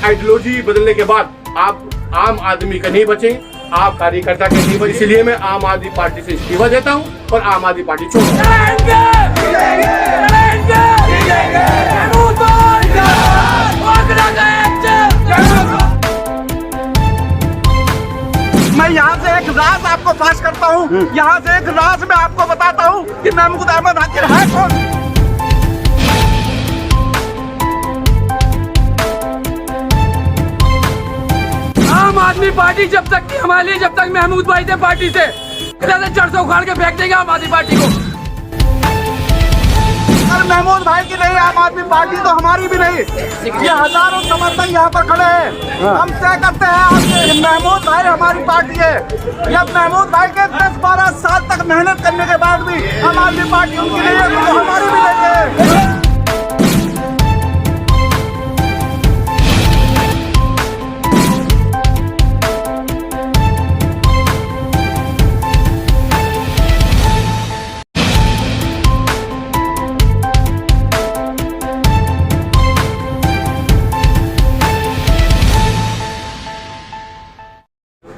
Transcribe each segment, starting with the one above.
Ideology बदलने के बाद आप आम आदमी का नहीं बचे, आप कार्यकर्ता के नहीं बचे। इसलिए मैं आम आदमी पार्टी से इस्तीफा देता हूं और आम आदमी पार्टी छोड़ मैं यहाँ से एक राज आपको फाश करता हूँ, यहाँ से एक राज मैं आपको बताता हूँ कि महमूद अहमद आखिर है कौन। आम आदमी पार्टी जब तक थी हमारे लिए, जब तक महमूद भाई थे पार्टी से जड़ से उखाड़ के फेंक देंगे आम आदमी पार्टी को। अगर महमूद भाई की नहीं आम आदमी पार्टी तो हमारी भी नहीं। ये हजारों समर्थक यहाँ पर खड़े हैं, हम तय करते हैं कि महमूद भाई हमारी पार्टी है। जब महमूद भाई के 10-12 साल तक मेहनत करने के बाद भी आम आदमी पार्टी उनकी नहीं है तो हमारी भी नहीं है।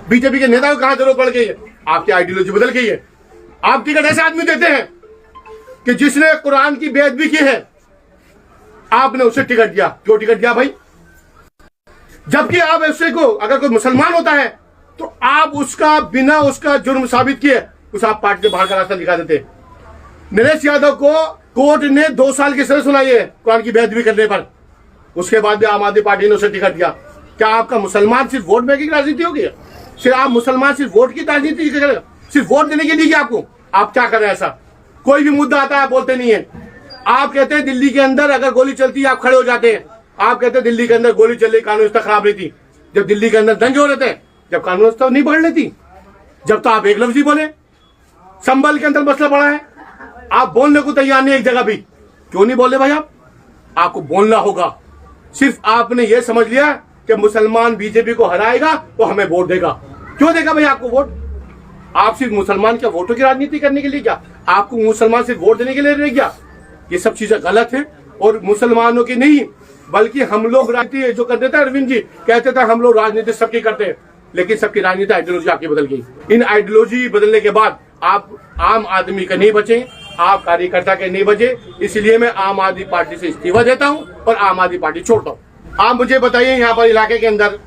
बीजेपी के नेताओं कहां जरूरत पड़ गई है? आपकी आइडियोलॉजी बदल गई है। आप टिकट ऐसे आदमी देते हैं कि जिसने कुरान की बेअदबी की है, आपने उसे टिकट दिया। क्यों टिकट दिया भाई? जबकि आप उससे को अगर कोई मुसलमान होता है तो आप उसका बिना उसका जुर्म साबित किए उस आप पार्टी से बाहर का रास्ता दिखा देते। नरेश यादव को कोर्ट ने 2 साल की सजा सुनाई है कुरान की बेअदबी करने पर। उसके बाद भी आम आदमी पार्टी ने उसे टिकट दिया। क्या आपका मुसलमान सिर्फ वोट बैंक की राजनीति होगी? सिर्फ आप मुसलमान सिर्फ वोट की राजनीति करेगा? सिर्फ वोट देने के लिए आपको आप क्या कर रहे हैं? ऐसा कोई भी मुद्दा आता है बोलते नहीं है। आप कहते हैं दिल्ली के अंदर अगर गोली चलती है आप खड़े हो जाते हैं। आप कहते हैं दिल्ली के अंदर गोली चल रही, कानून व्यवस्था खराब रही थी। जब दिल्ली के अंदर दंगे हो रहे थे, जब कानून व्यवस्था नहीं बढ़ रही थी, जब तो आप एक लफ्ज ही बोले। संभल के अंदर मसला पड़ा है, आप बोलने को तैयार नहीं एक जगह भी। क्यों नहीं बोले भाई? आपको बोलना होगा। सिर्फ आपने ये समझ लिया कि मुसलमान बीजेपी को हराएगा तो हमें वोट देगा। क्यों देगा भाई आपको वोट? आप सिर्फ मुसलमान के वोटों की राजनीति करने के लिए क्या? आपको मुसलमान सिर्फ वोट देने के लिए रह गया? ये सब चीजें गलत है और मुसलमानों की नहीं बल्कि हम लोग राजनीति जो करते थे। अरविंद जी कहते थे हम लोग राजनीति सबकी करते हैं, लेकिन सबकी राजनीति आइडियोलॉजी आपकी बदल गई। इन आइडियोलॉजी बदलने के बाद आप आम आदमी का नहीं बचे, आप कार्यकर्ता के नहीं बचे। इसलिए मैं आम आदमी पार्टी से इस्तीफा देता हूं और आम आदमी पार्टी छोड़ता हूं। आप मुझे बताइए, यहाँ पर इलाके के अंदर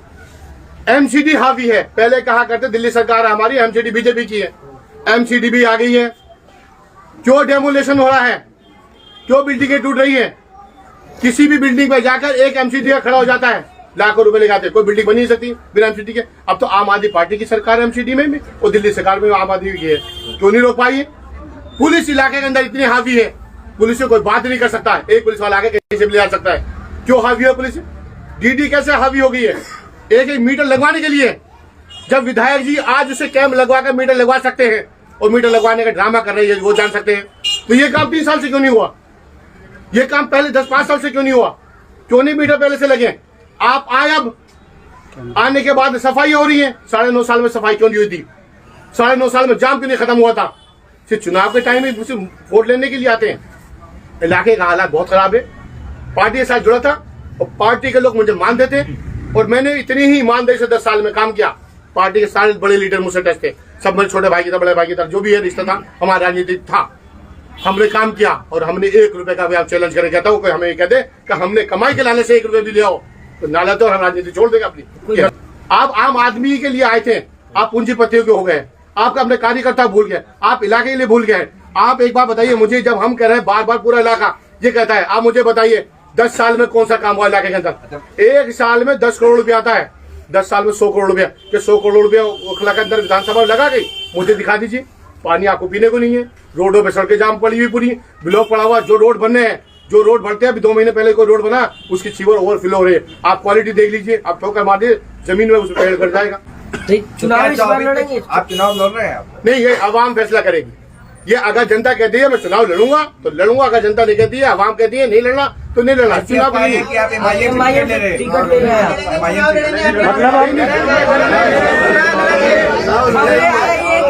एमसीडी हावी है। पहले कहा करते दिल्ली सरकार हमारी, एमसीडी बीजेपी की है। एमसीडी भी आ गई है। क्यों डेमोलेशन हो रहा है? क्यों बिल्डिंगें टूट रही है? किसी भी बिल्डिंग पर जाकर एक एमसीडी खड़ा हो जाता है, लाखों रुपए लगाते। कोई बिल्डिंग बनी नहीं सकती बिना एमसीडी के। अब तो आम आदमी पार्टी की सरकार एमसीडी में भी और दिल्ली सरकार में आम आदमी की है। क्यों नहीं रोक पाई? पुलिस इलाके के अंदर इतनी हावी है, पुलिस से कोई बात नहीं कर सकता है। एक पुलिस वाला आके कहीं से भी ले जा सकता है। क्यों हावी है पुलिस? डीडी कैसे हावी हो गई है? एक मीटर लगवाने के लिए जब विधायक जी आज उसे कैंप लगवा कर मीटर लगवा सकते हैं और मीटर लगवाने का ड्रामा कर रही है, वो जान सकते हैं, तो ये काम 3 साल से क्यों नहीं हुआ? ये काम पहले 10-5 साल से क्यों नहीं हुआ? क्यों नहीं मीटर पहले से लगे? आप आए, अब आने के बाद सफाई हो रही है। 9.5 साल में सफाई क्यों नहीं हुई थी? 9.5 साल में जाम क्यों नहीं खत्म हुआ था? सिर्फ चुनाव के टाइम में वोट लेने के लिए आते हैं। इलाके का हालात बहुत खराब है। पार्टी के साथ जुड़ा था और पार्टी के लोग मुझे मान देते और मैंने इतनी ही ईमानदारी से 10 साल में काम किया। पार्टी के सारे बड़े लीडर मुझसे टच थे, सब मेरे छोटे भाई की तरह, बड़े भाई की तरह, जो भी है रिश्ता था हमारा राजनीतिक था। हमने काम किया और हमने 1 रुपए का भी आप चैलेंज करके कहता हूँ, कोई हमें कह दे कि हमने कमाई के लाने से 1 रुपए भी ले आओ तो ना लाते और हम राजनीति छोड़ देगा अपनी। आप आम आदमी के लिए आए थे, आप पूंजीपतियों के हो गए। आपका अपने कार्यकर्ता भूल गए, आप इलाके के लिए भूल गए। आप एक बार बताइए मुझे, जब हम कह रहे हैं बार बार पूरा इलाका ये कहता है, आप मुझे बताइए 10 साल में कौन सा काम हुआ इलाके के अंदर? 1 साल में 10 करोड़ रुपया आता है, 10 साल में 100 करोड़ रुपया। 100 करोड़ रुपया ओखला के अंदर विधानसभा लगा गई, मुझे दिखा दीजिए। पानी आपको पीने को नहीं है, रोडों पे सड़कें जाम पड़ी हुई, पूरी ब्लॉक पड़ा हुआ। जो रोड बनने हैं, जो रोड बढ़ते हैं, अभी 2 महीने पहले कोई रोड बना, उसकी सीवर ओवरफ्लो हो रही है। आप क्वालिटी देख लीजिए, आप ठोकर मार दिए जमीन में, उस पेड़ कर जाएगा। चुनाव लड़ेंगे? आप चुनाव लड़ रहे हैं? नहीं, ये आवाम फैसला करेगी। ये अगर जनता कहती है मैं चुनाव लड़ूंगा तो लड़ूंगा, अगर जनता नहीं कहती है, आवाम कहती है नहीं लड़ना तो नहीं लड़ना। चुनाव टिकट ले रहे हैं?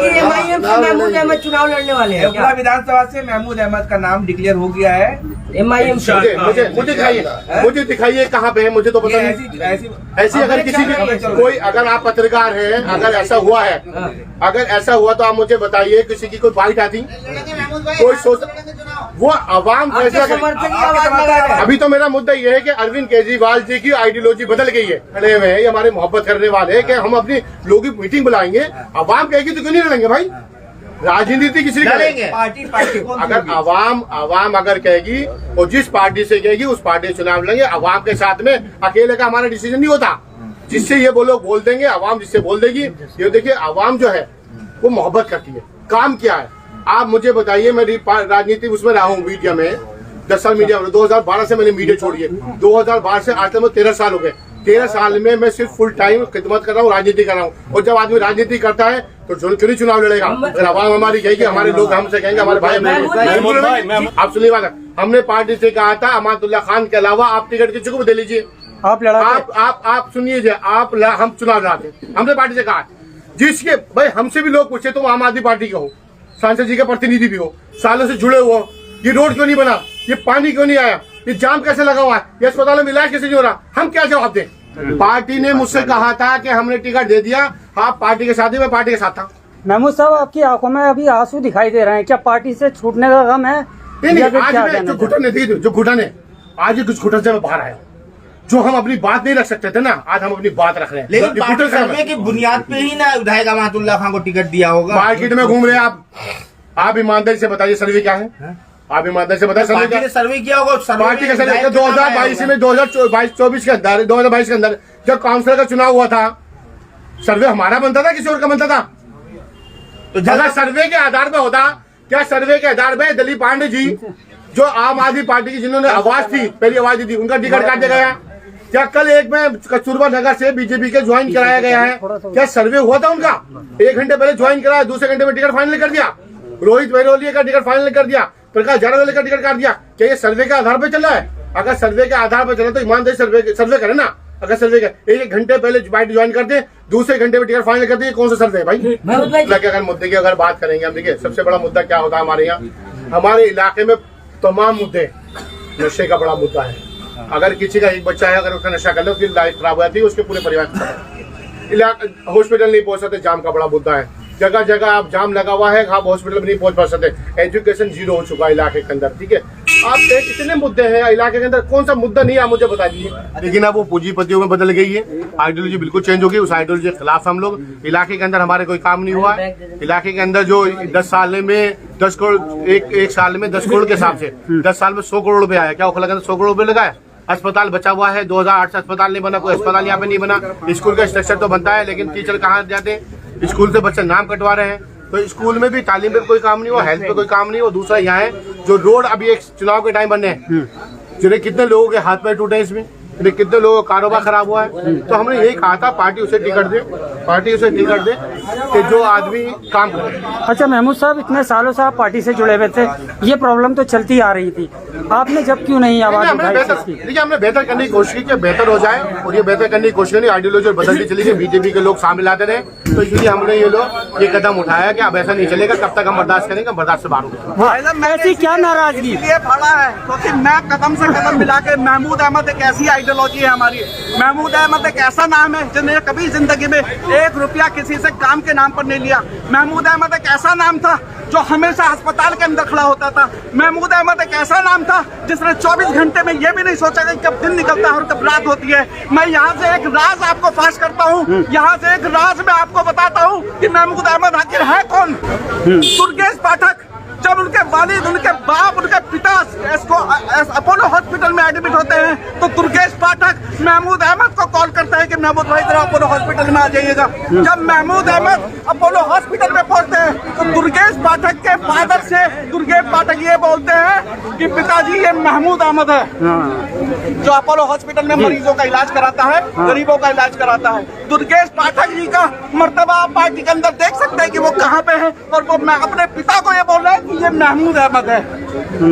लेकिन MIM से महमूद अहमद चुनाव लड़ने वाले हैं एवला विधानसभा से महमूद अहमद का नाम डिक्लेयर हो गया है। MIM से मुझे दिखाइए कहाँ पे है, मुझे तो पता नहीं। ऐसी अगर किसी की कोई, अगर आप पत्रकार हैं, अगर ऐसा हुआ है, अगर ऐसा हुआ तो आप मुझे बताइए, किसी की कोई बाइट आती, कोई सोच, वो आवाम फैसला समर्थक की आवाज लगा रहे हैं। अभी तो मेरा मुद्दा ये है कि अरविंद केजरीवाल जी की आइडियोलॉजी बदल गई है, खड़े हुए हैं, ये हमारे मोहब्बत करने वाले हैं कि हम अपनी लोगों की मीटिंग बुलाएंगे, आवाम कहेगी तो क्यों नहीं लड़ेंगे भाई? राजनीति किसी करेंगे, पार्टी अगर आवाम अगर कहेगी और जिस पार्टी से कहेगी उस पार्टी से चुनाव लड़ेंगे। आवाम के साथ में अकेले का हमारा डिसीजन नहीं होता, जिससे ये वो लोग बोल देंगे, आवाम जिससे बोल देगी। ये देखिए आवाम जो है वो मोहब्बत करती है। काम क्या है आप मुझे बताइए। मैं राजनीति उसमें रहा हूँ, मीडिया में 10 साल मीडिया में, 2012 से मैंने मीडिया छोड़ी है। 2012 से आज तक 13 साल हो गए। 13 साल में मैं सिर्फ फुल टाइम खिदमत कर रहा हूँ, राजनीति कर रहा हूँ। और जब आदमी राजनीति करता है तो क्यों नहीं चुनाव लड़ेगा? अगर आवाम हमारी कहेगी, हमारे लोग हमसे कहेंगे, हमारे भाई आप सुनिए बात, हमने पार्टी से कहा था अमातुल्लाह खान के अलावा आप टिकट किसी को भी दे लीजिए, आप लड़ा, आप सुनिए, हम चुनाव लड़ाते। हमने पार्टी से कहा जिसके भाई हमसे भी लोग पूछे, तुम आम आदमी पार्टी के हो, सांसद जी के प्रतिनिधि भी हो, सालों से जुड़े हुए हो, ये रोड क्यों नहीं बना, ये पानी क्यों नहीं आया, ये जाम कैसे लगा हुआ है, ये अस्पतालों में इलाज कैसे नहीं हो रहा, हम क्या जवाब दें? पार्टी ने मुझसे कहा था कि हमने टिकट दे दिया, आप पार्टी के साथ ही, मैं पार्टी के साथ था। महमूद साहब, आपकी आंखों में अभी आंसू दिखाई दे रहे हैं, क्या पार्टी से छूटने का गम है? नहीं, आज मैं जो घुटन है, आज कुछ घुटन से मैं बाहर आया। जो हम अपनी बात नहीं रख सकते थे ना, आज हम अपनी बात रख रहे हैं। लेकिन पार्टी सर्वे की बुनियाद पे ही ना विधायक अमातुल्लाह खान को टिकट दिया होगा। मार्केट में घूम रहे हैं आप ईमानदारी से बताइए सर्वे क्या है? आप ईमानदारी से बताइए पार्टी ने सर्वे किया होगा। पार्टी का सर्वे 2022 में 2024 के अंदर, 2022 के अंदर जब काउंसिलर का चुनाव हुआ था, सर्वे हमारा बनता था किसी और का बनता था? तो अगर सर्वे के आधार पर होता, क्या सर्वे के आधार पर दिलीप पांडे जी जो आम आदमी पार्टी की जिन्होंने आवाज थी, पहली आवाज दी थी, उनका टिकट काट दिया गया? क्या कल एक में कस्तूरबा नगर से बीजेपी के ज्वाइन कराया गया है, क्या सर्वे हुआ था उनका? 1 घंटे पहले ज्वाइन कराया, दूसरे घंटे में टिकट फाइनल कर दिया, रोहित बहरोलिया का टिकट फाइनल कर दिया, प्रकाश जारवाले का टिकट काट दिया। क्या ये सर्वे के आधार पर चला है? अगर सर्वे के आधार पर चला तो ईमानदारी सर्वे करे ना। अगर सर्वे का 1 घंटे पहले पार्टी ज्वाइन करते, दूसरे घंटे में टिकट फाइनल करते, ये कौन सा सर्वे है भाई? अगर मुद्दे की अगर बात करेंगे हम, देखिए सबसे बड़ा मुद्दा क्या होता है हमारे यहाँ, हमारे इलाके में तमाम मुद्दे, नशे का बड़ा मुद्दा है। अगर किसी का एक बच्चा है, अगर उसका नशा कर ले, उसकी लाइफ खराब हो जाती है, उसके पूरे परिवार की। हॉस्पिटल नहीं पहुंच सकते, जाम का बड़ा मुद्दा है। जगह जगह आप जाम लगा हुआ है, आप हॉस्पिटल में नहीं पहुंच सकते। एजुकेशन जीरो हो चुका है इलाके के अंदर, ठीक है। आप इतने मुद्दे हैं इलाके के अंदर, कौन सा मुद्दा नहीं है आप मुझे बता दीजिए। लेकिन अब वो पूंजीपतियों में बदल गई है, आइडियोलॉजी बिल्कुल चेंज हो गई। उस आइडियोलॉजी के खिलाफ हम लोग, इलाके के अंदर हमारे कोई काम नहीं हुआ है। इलाके के अंदर जो 10 साल में 10 करोड़, एक साल में 10 करोड़ के हिसाब से 10 साल में 100 करोड़ रुपए आया। क्या लगा? 100 करोड़ रुपए लगाया। अस्पताल बचा हुआ है, 2008 से अस्पताल नहीं बना, कोई अस्पताल यहाँ पे नहीं बना। स्कूल का स्ट्रक्चर तो बनता है, लेकिन टीचर कहाँ जाते हैं? स्कूल से बच्चे नाम कटवा रहे हैं। तो स्कूल में भी, तालीम पे कोई काम नहीं हुआ, हेल्थ पे कोई काम नहीं हुआ। दूसरा यहाँ है जो रोड अभी एक चुनाव के टाइम बने हैं, जिन्हें कितने लोगों के हाथ पैर टूटे हैं, इसमें कितने लोगों का कारोबार खराब हुआ है। तो हमने यही कहा था पार्टी उसे टिकट दे, पार्टी उसे टिकट दे कि जो आदमी काम करे। अच्छा महमूद साहब, इतने सालों से आप पार्टी से जुड़े हुए थे, ये प्रॉब्लम तो चलती आ रही थी, आपने जब क्यों नहीं आवाज उठाई? देखिए हमने बेहतर करने की कोशिश की, बेहतर हो जाए, और ये बेहतर करने की कोशिश नहीं, आइडियोलॉजी बदलती चली गई, बीजेपी के लोग सामने लाते रहे, तो इसलिए हमने ये कदम उठाया कि अब ऐसा नहीं चलेगा, कब तक हम बर्दाश्त करेंगे, बर्दाश्त से बाहर होगा। ऐसी क्या नाराजगी? ये पड़ा है क्योंकि मैं कदम से कदम मिला के, महमूद अहमद एक ऐसी आइडियोलॉजी है हमारी। महमूद अहमद एक ऐसा नाम है जिन्हें कभी जिंदगी में 1 रुपया किसी से काम के नाम पर नहीं लिया। महमूद अहमद एक ऐसा नाम था जो हमेशा अस्पताल के अंदर खड़ा होता था। महमूद अहमद एक ऐसा नाम था जिसने 24 घंटे में ये भी नहीं सोचा कि कब दिन निकलता है और कब रात होती है। मैं यहाँ से एक राज आपको फाश करता हूँ, यहाँ से एक राज मैं आपको बताता हूँ कि महमूद अहमद आखिर है कौन। दुर्गेश पाठक, जब उनके वालिद, उनके बाप, उनके पिता अपोलो हॉस्पिटल में एडमिट होते हैं, तो दुर्गेश पाठक महमूद अहमद को कॉल करता है कि महमूद भाई जरा अपोलो हॉस्पिटल में आ जाइएगा। जब महमूद अहमद अपोलो हॉस्पिटल में पहुंचते हैं, तो दुर्गेश पाठक के फादर से दुर्गेश पाठक ये बोलते हैं कि पिताजी ये महमूद अहमद है जो अपोलो हॉस्पिटल में मरीजों का इलाज कराता है, गरीबों का इलाज कराता है। दुर्गेश पाठक जी का मर्तबा आप पार्टी के अंदर देख सकते हैं कि वो कहाँ पे है, और वो अपने पिता को ये बोल रहे हैं कि ये महमूद अहमद है।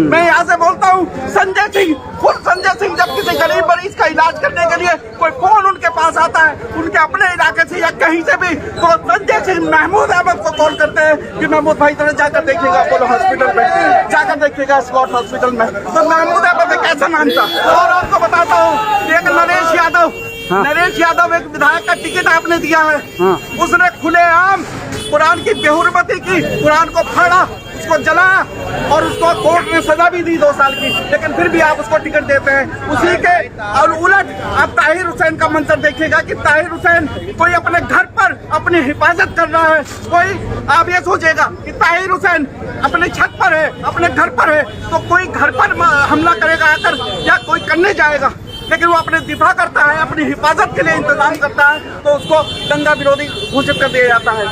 मैं यहाँ से बोलता हूँ, संजय सिंह, खुद संजय सिंह जब किसी गरीब मरीज का इलाज करने के लिए कोई फोन उनके पास पास आता है उनके अपने इलाके से या कहीं से भी, तो संजय सिंह महमूद अहमद को कॉल करते हैं कि महमूद भाई जरा जाकर देखिएगा अपोलो हॉस्पिटल में, जाकर देखिएगा स्कॉट हॉस्पिटल में। तो महमूद अहमद एक ऐसा मानता। और आपको बताता हूँ, एक नरेश यादव एक विधायक का टिकट आपने दिया है, उसने खुलेआम कुरान की बेहुरमती की, कुरान को फाड़ा, उसको जलाया और उसको कोर्ट ने सजा भी दी 2 साल की, लेकिन फिर भी आप उसको टिकट देते हैं। उसी के और उलट आप ताहिर हुसैन का मंजर देखिएगा कि ताहिर हुसैन कोई अपने घर पर अपनी हिफाजत कर रहा है, कोई आप ये सोचेगा कि ताहिर हुसैन अपने छत पर है, अपने घर पर है, तो कोई घर पर हमला करेगा आकर या कोई करने जाएगा, लेकिन वो अपने दिफा करता है, अपनी हिफाजत के लिए इंतजाम करता है, तो उसको दंगा विरोधी घोषित कर दिया जाता है,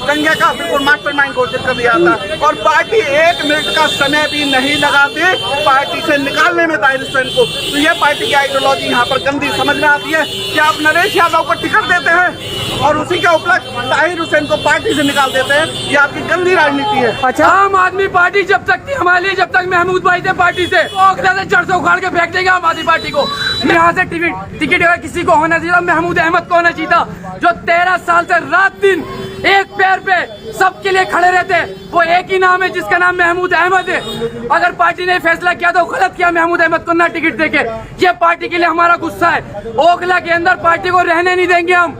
दंगे का बिल्कुल मास्टरमाइंड घोषित कर दिया जाता है। और पार्टी 1 मिनट का समय भी नहीं लगाती पार्टी से निकालने में ताहिर हुसैन को। तो ये पार्टी की आइडियोलॉजी यहाँ पर गंदी समझ में आती है कि आप नरेश यादव को टिकट देते हैं और उसी के उपलक्ष्य ताहिर हुसैन को पार्टी से निकाल देते हैं, ये आपकी गंदी राजनीति है। अच्छा, आम आदमी पार्टी जब तक थी हमारे लिए, जब तक महमूद भाई थे पार्टी से, औखला से जड़ से उखाड़ के फेंक देंगे आम आदमी पार्टी को। यहाँ से टिकट अगर किसी को होना चाहिए, महमूद अहमद को होना चाहिए था, जो 13 साल से रात दिन एक पैर पे सबके लिए खड़े रहते। वो एक ही नाम है जिसका नाम महमूद अहमद है। अगर पार्टी ने फैसला किया तो गलत किया महमूद अहमद को ना टिकट देके। ये पार्टी के लिए हमारा गुस्सा है। ओखला के अंदर पार्टी को रहने नहीं देंगे हम।